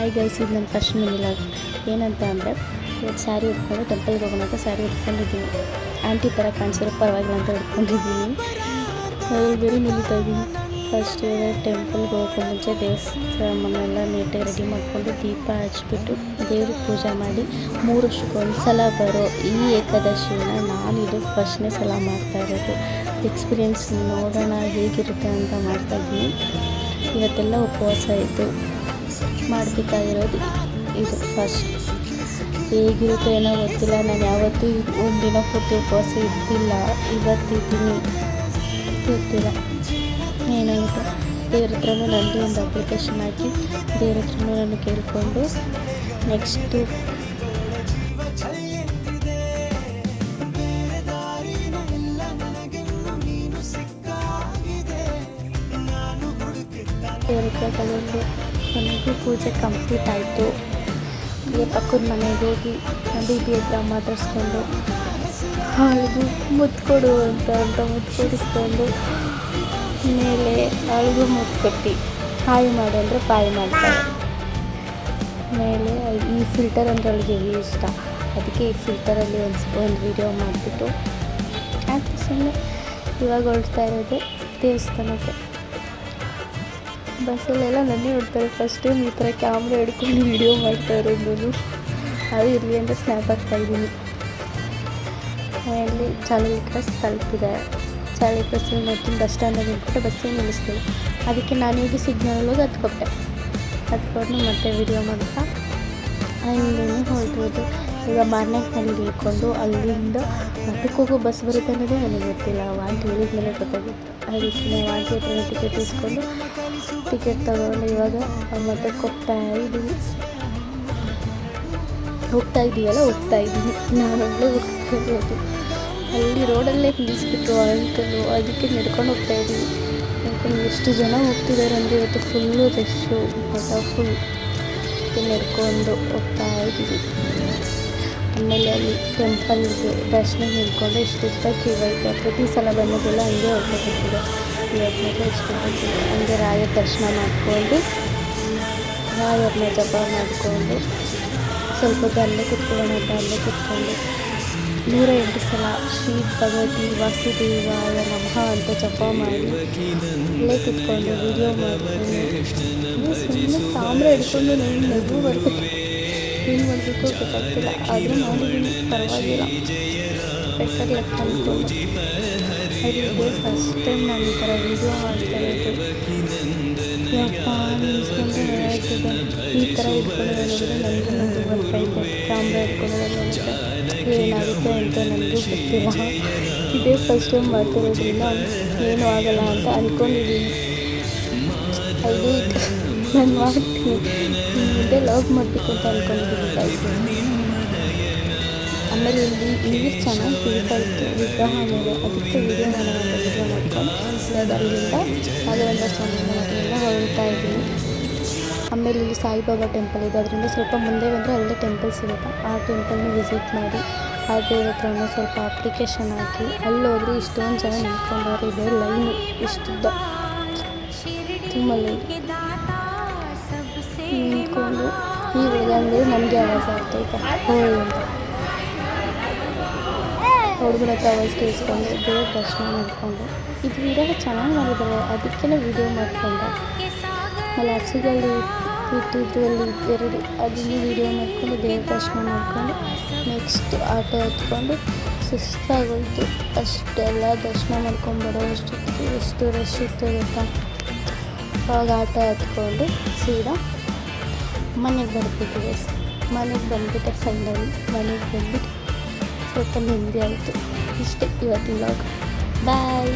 Hi guys, ಇದು ನನ್ನ first mini vlog. ಏನಂತ ಅಂದರೆ, ಇವತ್ತು ಸ್ಯಾರಿ ಉಟ್ಕೊಂಡು ಟೆಂಪಲ್ಗೆ ಹೋಗೋಣ ಅಂತ ಸ್ಯಾರಿ ಉಟ್ಕೊಂಡಿದ್ದೀನಿ. ಆಂಟಿ ಥರ ಕಾಣಿಸಿರೋ ಪರವಾಗಿಲ್ಲ ಅಂತ ಉಟ್ಕೊಂಡಿದ್ದೀನಿ. ಅದು ಬೇರೆ ನಿಲ್ತಾ ಇದ್ದೀನಿ. ಫಸ್ಟ್ ಟೆಂಪಲ್ಗೆ ಹೋಗೋ ಮುಂಚೆ ದೇವಸ್ಥಾನನೆಲ್ಲ ನೀಟಾಗಿ ರೆಡಿ ಮಾಡಿಕೊಂಡು ದೀಪ ಹಚ್ಬಿಟ್ಟು ದೇವ್ರಿಗೆ ಪೂಜೆ ಮಾಡಿ 3 ವರ್ಷಕ್ಕೆ ಒಂದು ಸಲ ಬರೋ ಈ ಏಕಾದಶಿನ ನಾನಿದು ಫಸ್ಟ್ನೇ ಸಲ ಮಾಡ್ತಾಯಿರೋದು. ಎಕ್ಸ್ಪೀರಿಯೆನ್ಸ್ ನೋಡೋಣ ಹೇಗಿರುತ್ತೆ ಅಂತ ಮಾಡ್ತಾಯಿದ್ದೀನಿ. ಇವತ್ತೆಲ್ಲ ಉಪವಾಸ ಇದ್ದು ಮಾಡಬೇಕಾಗಿರೋದು ಇದು ಫಸ್ಟ್. ಹೇಗಿರುತ್ತೆ ಏನೋ ಗೊತ್ತಿಲ್ಲ. ನಾನು ಯಾವತ್ತೂ ಒಂದಿನ ಪೂರ್ತಿ ಉಪವಾಸ ಇದ್ದಿಲ್ಲ, ಇವತ್ತಿದ್ದೀನಿ ಗೊತ್ತಿಲ್ಲ ಏನಾಗುತ್ತೆ. ದೇವ್ರ ಹತ್ರನೂ ನನಗೆ ಒಂದು ಅಪ್ಲಿಕೇಶನ್ ಹಾಕಿ ದೇವ್ರ ಹತ್ರನೂ ನಾನು ಕೇಳಿಕೊಂಡು ನೆಕ್ಸ್ಟು ದೇವ್ರ ಹತ್ರ ತಗೊಂಡು ನನಗೂ ಪೂಜೆ ಕಂಪ್ಲೀಟ್ ಆಯಿತು. ಪಕ್ಕದ ಮನೆಗೆ ಹೋಗಿ ಬೀದಿ ಹತ್ರ ಮಾತಾಡಿಸ್ಕೊಂಡು ಅವಳಿಗೂ ಮುತ್ತು ಕೊಡು ಅಂತ ಮುತ್ತು ಕೊಡಿಸ್ಕೊಂಡು ಮೇಲೆ ಅವಳಿಗೂ ಮುತ್ತು ಕೊಟ್ಟು ಹಾಯ್ ಮಾಡು ಅಂದರೆ ಬಾಯ್ ಮಾಡ್ತಾಳೆ. ಮೇಲೆ ಈ ಫಿಲ್ಟರ್ ಅಂದರೆ ಅವಳಿಗೆ ಹೆವಿ ಇಷ್ಟ. ಅದಕ್ಕೆ ಈ ಫಿಲ್ಟರಲ್ಲಿ ಒಂದು ವಿಡಿಯೋ ಮಾಡಿಬಿಟ್ಟು ಆಯ್ತು. ಸುಮ್ಮನೆ ಇವಾಗ ಹೊರಡ್ತಾ ಇರೋದು ದೇವಸ್ಥಾನಕ್ಕೆ. ಬಸ್ಸಲ್ಲೆಲ್ಲ ನನ್ನೇ ನೋಡ್ತಾರೆ. ಫಸ್ಟ್ ಟೈಮ್ ಈ ಥರ ಕ್ಯಾಮ್ರಾ ಹಿಡ್ಕೊಂಡು ವಿಡಿಯೋ ಮಾಡ್ತಾ ಇರೋದು. ಅದು ಇರಲಿ ಅಂತ ಸ್ನ್ಯಾಪ್ ಹಾಕ್ತಾಯಿದ್ದೀನಿ. ಅಲ್ಲಿ ಚಾಲುವಿ ಕ್ರಾಸ್ ತಲುಪಿದೆ. ಚಾಲುವಿ ಕ್ರಾಸಲ್ಲಿ ನೋಡ್ತೀನಿ ಬಸ್ ಸ್ಟ್ಯಾಂಡಲ್ಲಿ ನಿಂತ್ಬಿಟ್ಟು ಬಸ್ಸಿಗೆ ನಿಲ್ಲಿಸ್ತೀನಿ. ಅದಕ್ಕೆ ನಾನು ಈಗ ಸಿಗ್ನಲ್ ಹೋಗಿ ಹತ್ಕೊಂಡು ಮತ್ತೆ ವಿಡಿಯೋ ಮಾಡ್ತಾ ಹಂಗೇ ಹೊರಟೋದು. ಈಗ ಮಾರ್ನೆಟ್ನಲ್ಲಿ ಇಳ್ಕೊಂಡು ಅಲ್ಲಿಂದ ಮಠಕ್ಕೆ ಹೋಗೋ ಬಸ್ ಬರುತ್ತೆ ಅನ್ನೋದೇ ನನಗೆ ಗೊತ್ತಿಲ್ಲ. ವಾಂಟಿ ಹೇಳಿದ ಮೇಲೆ ಗೊತ್ತಾಗುತ್ತೆ. ಅದಕ್ಕೆ ವಾಂಟಿ ಹತ್ರ ಟಿಕೆಟ್ ಇಸ್ಕೊಂಡು ಟಿಕೆಟ್ ತಗೊಂಡು ಇವಾಗ ಮಠಕ್ಕೆ ಹೋಗ್ತಾ ಇದ್ದೀವಿ. ಹೋಗ್ತಾ ಇದ್ದೀನಿ. ನಾನೊಬ್ಬಳೇ ಹೋಗ್ತಾ ಇರೋದು. ಅಲ್ಲಿ ರೋಡಲ್ಲೇ ನಿಲ್ಲಿಸ್ಬಿಟ್ರು ಅಂಕಲು. ಅದಕ್ಕೆ ನಡ್ಕೊಂಡು ಹೋಗ್ತಾ ಇದ್ದೀವಿ. ಯಾಕಂದರೆ ಎಷ್ಟು ಜನ ಹೋಗ್ತಿದ್ದಾರೆ ಅಂದರೆ ಇವತ್ತು ಫುಲ್ಲು ರಶ್ಶು, ಮಠ ಫುಲ್. ಅದಕ್ಕೆ ನಡ್ಕೊಂಡು ಹೋಗ್ತಾ ಇದ್ದೀವಿ. ಆಮೇಲೆ ಅಲ್ಲಿ ಟೆಂಪಲ್ಗೆ ದರ್ಶನ ನಿಂತ್ಕೊಂಡು ಇಷ್ಟುದ್ದ ಕ್ಯೂ ಐತೆ. ಪ್ರತಿ ಸಲ ಬಂದಾಗೆಲ್ಲ ಹಂಗೆ ಹೋಗ್ಬೇಕಿದೆ. ಇವತ್ತು ಇಷ್ಟು ಹಂಗೆ ರಾಯರ ದರ್ಶನ ಮಾಡಿಕೊಂಡು ರಾಯರನ್ನ ಜಪ ಮಾಡಿಕೊಂಡು ಸ್ವಲ್ಪ ಹೊತ್ತು ಅಲ್ಲೇ ಕುತ್ಕೊಂಡು 108 ಸಲ ಶ್ರೀ ಭಗವತಿ ವಾಸುದೇವಾಯ ನಮಃ ಅಂತ ಜಪ ಮಾಡಿ ಅಲ್ಲೇ ಕುತ್ಕೊಂಡು ವಿಡಿಯೋ ಮಾಡಿಕೊಂಡು ಸುಮ್ಮನೆ ಕ್ಯಾಮ್ರಾ ಹಿಡ್ಕೊಂಡು ನನಗೆ ನಗು ಬರ್ತದೆ. ಏನು ಮಾಡಬೇಕು ಗೊತ್ತಾಗ್ತಿಲ್ಲ. ಆದರೂ ಮಾಡಿದ್ದೀನಿ, ಪರವಾಗಿಲ್ಲ. ಬೆಟರ್ ಲಕ್ ಅಂದ್ಕೊಂಡು. ಅದಕ್ಕೆ ಫಸ್ಟ್ ಟೈಮ್ ನಾನು ಈ ಥರ ವಿಡಿಯೋ ಮಾಡ್ತಾ ಇರೋದು. ಯಪ್ಪ ನಿಲ್ಸ್ಕೊಂಡು ಹೇಳ್ತಿದ್ದೆ. ಈ ಥರ ಹಿಡ್ಕೊಂಡು ನೋಡಿದ್ರೆ ನನಗೂ ನಗು ಬರ್ತಾಯಿದ್ದೆ. ಕ್ಯಾಮ್ರಾ ಹಿಡ್ಕೊಂಡು ನೋಡಿದ್ರೆ ಏನಾಗುತ್ತೆ ಅಂತ ನನಗೂ ಗೊತ್ತಿಲ್ಲ. ಇದೇ ಫಸ್ಟ್ ಟೈಮ್ ಮಾಡ್ತಿರೋದ್ರಿಂದ ಏನೂ ಆಗಲ್ಲ ಅಂತ ಅಂದ್ಕೊಂಡಿದ್ದೀನಿ. ಅದು ನಾನು ಮಾಡ್ತೀನಿ. ಮುಂದೆ ಲಾಗ್ ಮಾಡಬೇಕು ಅಂತ ಅಂದ್ಕೊಂಡಿದ್ದೀನಿ. ಆಮೇಲೆ ಇಲ್ಲಿ ನೀರು ಚೆನ್ನಾಗಿ ಕುಡಿತಾ ಇತ್ತು ವಿಗ್ರಹ ಮೇಲೆ. ಅದಕ್ಕೆ ವಿಡಿಯೋ ಮಾಡ್ಕೊಂಡು ಅಲ್ಲಿಂದ ರಾಘವೇಂದ್ರ ಸ್ವಾಮಿ ಮಠದಿಂದ ಹೊರಡ್ತಾ ಇದ್ದೀನಿ. ಆಮೇಲೆ ಇಲ್ಲಿ ಸಾಯಿಬಾಬಾ ಟೆಂಪಲ್ ಇದೆ. ಅದರಿಂದ ಸ್ವಲ್ಪ ಮುಂದೆ ಬಂದರೆ ಅಲ್ಲೇ ಟೆಂಪಲ್ ಸಿಗುತ್ತೆ. ಆ ಟೆಂಪಲ್ನ ವಿಸಿಟ್ ಮಾಡಿ ಆ ದೇವ್ರ ಹತ್ರನೂ ಸ್ವಲ್ಪ ಅಪ್ಲಿಕೇಶನ್ ಹಾಕಿ ಅಲ್ಲಿ ಹೋದರೆ ಇಷ್ಟೊಂದು ಜನ ನಿಂತ್ಕೊಂಡವ್ರು. ಇದೆ ಲೈನು ಇಷ್ಟುದ್ದ, ತುಂಬ ಲೈನ್ ನಿಂತ್ಕೊಂಡು ಇವಾಗ ಅಂದರೆ ನನಗೆ ಆವಾಜ್ ಆಗ್ತೈತೆ ಹೋಳಿ ಅಂತ. ಹುಡುಗರ ಹತ್ರ ಆವಾಜ್ ಕೇಳಿಸ್ಕೊಂಡು ದೇವ್ರ ದರ್ಶನ ಮಾಡಿಕೊಂಡು ಇದು ವಿಡಿಯೋ ಚೆನ್ನಾಗಿ ಮಾಡಿದ್ದಾರೆ. ಅದಕ್ಕೆ ವಿಡಿಯೋ ಮಾಡಿಕೊಂಡೆ. ಆಮೇಲೆ ಹಸುಗಳು ಇಟ್ಟಿದ್ರು ಅಲ್ಲಿ 2, ಅದನ್ನು ವಿಡಿಯೋ ಮಾಡಿಕೊಂಡು ದೇವ್ರ ದರ್ಶನ ಮಾಡಿಕೊಂಡು ನೆಕ್ಸ್ಟ್ ಆಟೋ ಹತ್ಕೊಂಡು ಸುಸ್ತಾಗೋಯ್ತು. ಅಷ್ಟೆಲ್ಲ ದರ್ಶನ ಮಾಡ್ಕೊಂಡು ಬರೋ ಅಷ್ಟೊತ್ತಿಗೆ ಎಷ್ಟು ರಶ್ ಇತ್ತು ಗೊತ್ತಾ. ಅವಾಗ ಆಟೋ ಹತ್ಕೊಂಡು ಸೀದಾ ಮನೆಗೆ ಬಂದುಬಿಟ್ಟಿದೆ. ಮನೆಗೆ ಬಂದುಬಿಟ್ಟೆ. ಫೈನಲಿ ಮನೆಗೆ ಬಂದುಬಿಟ್ಟು ಸ್ವಲ್ಪ ನೆಮ್ಮದಿ ಆಯಿತು. ಇಷ್ಟೇ ಇವತ್ತಿನ ವ್ಲಾಗ್. ಬಾಯ್.